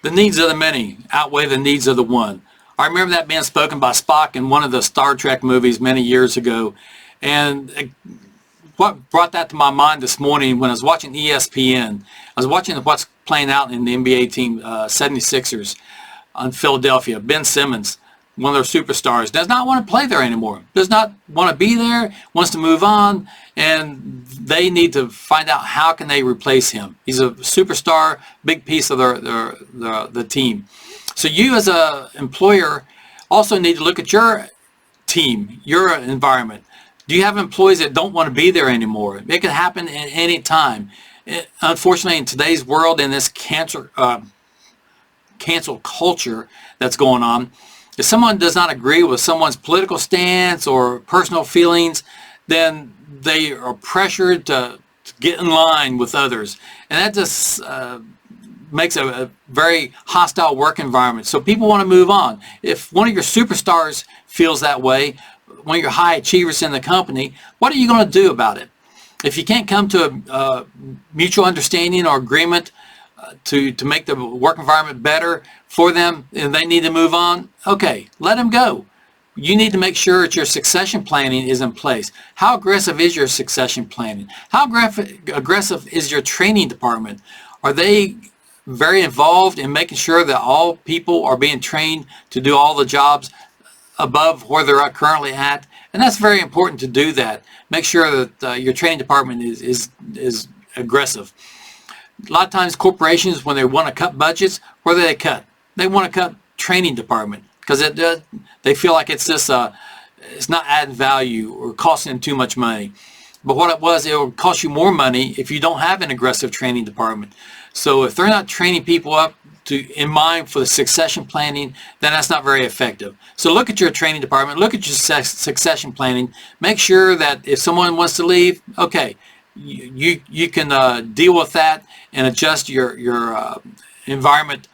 The needs of the many outweigh the needs of the one. I remember that being spoken by Spock in one of the Star Trek movies many years ago. And what brought that to my mind this morning when I was watching ESPN, I was watching what's playing out in the NBA team, 76ers on Philadelphia. Ben Simmons, one of their superstars, does not want to play there anymore, does not want to be there, wants to move on, and they need to find out how can they replace him. He's a superstar, big piece of the team. So you as an employer also need to look at your team, your environment. Do you have employees that don't want to be there anymore? It can happen at any time. Unfortunately, in today's world, in this cancel culture that's going on, if someone does not agree with someone's political stance or personal feelings, then they are pressured to get in line with others. And that just makes a very hostile work environment. So people want to move on. If one of your superstars feels that way, one of your high achievers in the company, what are you going to do about it? If you can't come to a mutual understanding or agreement to make the work environment better for them and they need to move on, okay, let them go. You need to make sure that your succession planning is in place. How aggressive is your succession planning? How aggressive is your training department? Are they very involved in making sure that all people are being trained to do all the jobs above where they're currently at? And that's very important to do that. Make sure that your training department is aggressive. A lot of times corporations, when they want to cut budgets, where do they cut? They want to cut training department because they feel like it's just it's not adding value or costing them too much money. But what it will cost you more money if you don't have an aggressive training department. So if they're not training people up in mind for the succession planning, then that's not very effective. So look at your training department, look at your succession planning, make sure that if someone wants to leave, okay, you can deal with that and adjust your environment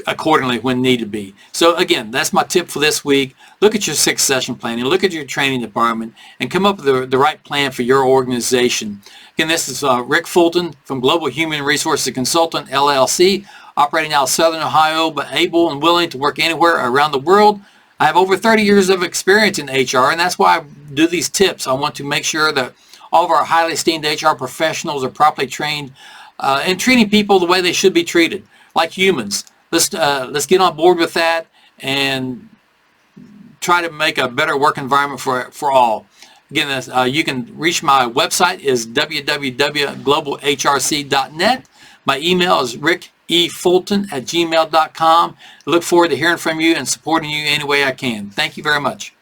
accordingly when need to be. So again, that's my tip for this week. Look at your succession planning, look at your training department, and come up with the right plan for your organization. Again, this is Rick Fulton from Global Human Resources Consultant, LLC, operating out of Southern Ohio, but able and willing to work anywhere around the world. I have over 30 years of experience in HR, and that's why I do these tips. I want to make sure that all of our highly esteemed HR professionals are properly trained and treating people the way they should be treated, like humans. Let's get on board with that and try to make a better work environment for all. Again, you can reach my website is www.globalhrc.net. My email is rickefulton@gmail.com. I look forward to hearing from you and supporting you any way I can. Thank you very much.